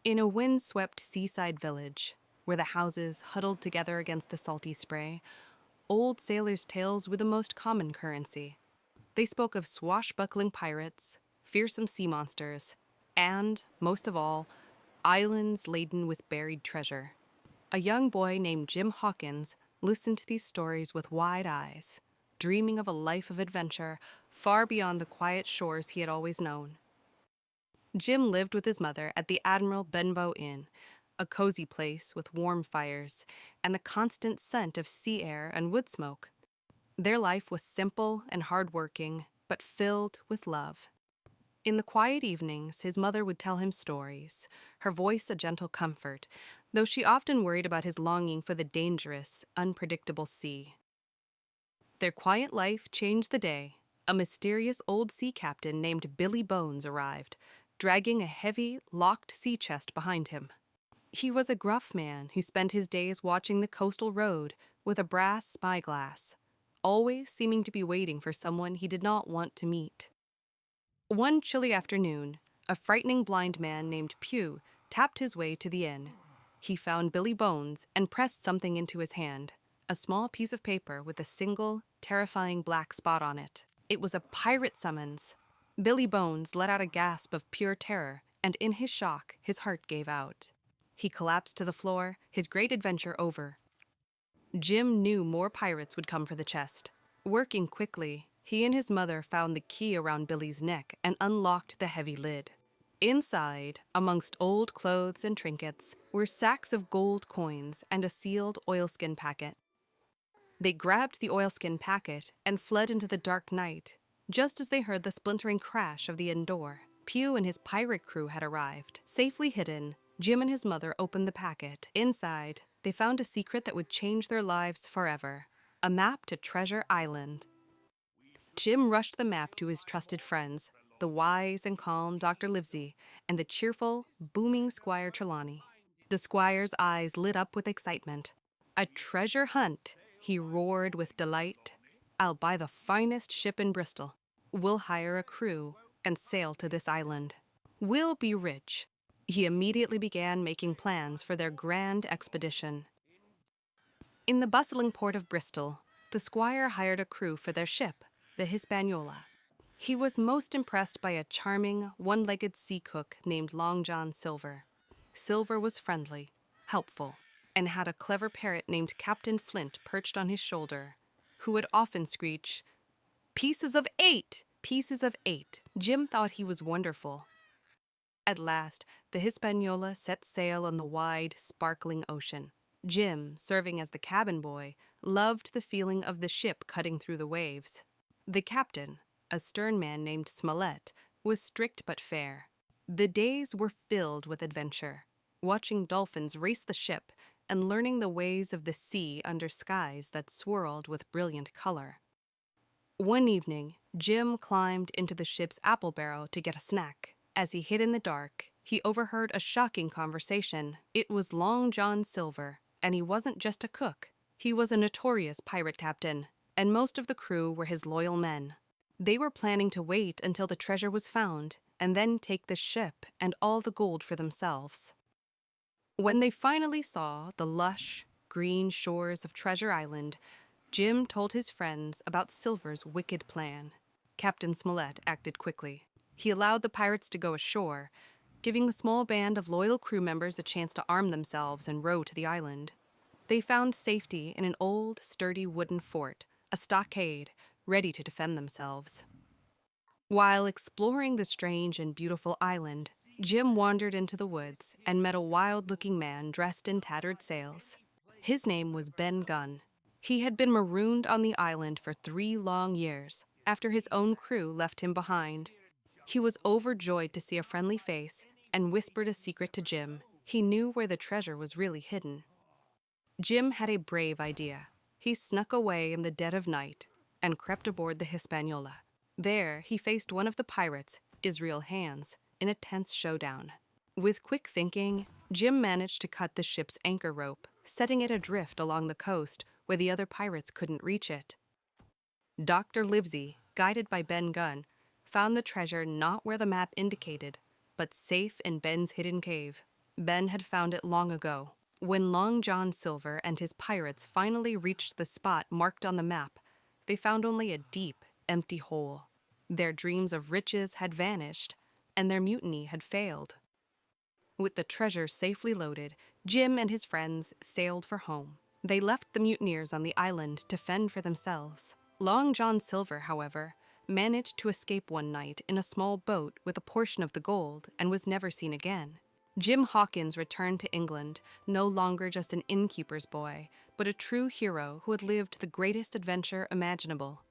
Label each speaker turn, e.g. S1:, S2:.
S1: In a wind-swept seaside village, where the houses huddled together against the salty spray, old sailors' tales were the most common currency. They spoke of swashbuckling pirates, fearsome sea monsters, and, most of all, islands laden with buried treasure. A young boy named Jim Hawkins listened to these stories with wide eyes, dreaming of a life of adventure far beyond the quiet shores he had always known. Jim lived with his mother at the Admiral Benbow Inn, a cozy place with warm fires and the constant scent of sea air and wood smoke. Their life was simple and hard-working, but filled with love. In the quiet evenings, his mother would tell him stories, her voice a gentle comfort, though she often worried about his longing for the dangerous, unpredictable sea. Their quiet life changed the day. A mysterious old sea captain named Billy Bones arrived, dragging a heavy, locked sea chest behind him. He was a gruff man who spent his days watching the coastal road with a brass spyglass, always seeming to be waiting for someone he did not want to meet. One chilly afternoon, a frightening blind man named Pew tapped his way to the inn. He found Billy Bones and pressed something into his hand, a small piece of paper with a single, terrifying black spot on it. It was a pirate summons. Billy Bones let out a gasp of pure terror, and in his shock, his heart gave out. He collapsed to the floor, his great adventure over. Jim knew more pirates would come for the chest. Working quickly, he and his mother found the key around Billy's neck and unlocked the heavy lid. Inside, amongst old clothes and trinkets, were sacks of gold coins and a sealed oilskin packet. They grabbed the oilskin packet and fled into the dark night. Just as they heard the splintering crash of the inn door, Pew and his pirate crew had arrived. Safely hidden, Jim and his mother opened the packet. Inside, they found a secret that would change their lives forever: a map to Treasure Island. Jim rushed the map to his trusted friends, the wise and calm Dr. Livesey and the cheerful, booming Squire Trelawney. The squire's eyes lit up with excitement. "A treasure hunt," he roared with delight. "I'll buy the finest ship in Bristol. We'll hire a crew and sail to this island. We'll be rich." He immediately began making plans for their grand expedition. In the bustling port of Bristol, the squire hired a crew for their ship, the Hispaniola. He was most impressed by a charming, one-legged sea cook named Long John Silver. Silver was friendly, helpful, and had a clever parrot named Captain Flint perched on his shoulder, who would often screech, "Pieces of 8! Pieces of 8!" Jim thought he was wonderful. At last, the Hispaniola set sail on the wide, sparkling ocean. Jim, serving as the cabin boy, loved the feeling of the ship cutting through the waves. The captain, a stern man named Smollett, was strict but fair. The days were filled with adventure, watching dolphins race the ship and learning the ways of the sea under skies that swirled with brilliant color. One evening, Jim climbed into the ship's apple barrel to get a snack. As he hid in the dark, he overheard a shocking conversation. It was Long John Silver, and he wasn't just a cook. He was a notorious pirate captain, and most of the crew were his loyal men. They were planning to wait until the treasure was found, and then take the ship and all the gold for themselves. When they finally saw the lush, green shores of Treasure Island, Jim told his friends about Silver's wicked plan. Captain Smollett acted quickly. He allowed the pirates to go ashore, giving a small band of loyal crew members a chance to arm themselves and row to the island. They found safety in an old, sturdy wooden fort, a stockade, ready to defend themselves. While exploring the strange and beautiful island, Jim wandered into the woods and met a wild-looking man dressed in tattered sails. His name was Ben Gunn. He had been marooned on the island for 3 long years, after his own crew left him behind. He was overjoyed to see a friendly face and whispered a secret to Jim. He knew where the treasure was really hidden. Jim had a brave idea. He snuck away in the dead of night and crept aboard the Hispaniola. There, he faced one of the pirates, Israel Hands, in a tense showdown. With quick thinking, Jim managed to cut the ship's anchor rope, setting it adrift along the coast where the other pirates couldn't reach it. Dr. Livesey, guided by Ben Gunn, found the treasure not where the map indicated, but safe in Ben's hidden cave. Ben had found it long ago. When Long John Silver and his pirates finally reached the spot marked on the map, they found only a deep, empty hole. Their dreams of riches had vanished, and their mutiny had failed. With the treasure safely loaded, Jim and his friends sailed for home. They left the mutineers on the island to fend for themselves. Long John Silver, however, managed to escape one night in a small boat with a portion of the gold and was never seen again. Jim Hawkins returned to England, no longer just an innkeeper's boy, but a true hero who had lived the greatest adventure imaginable.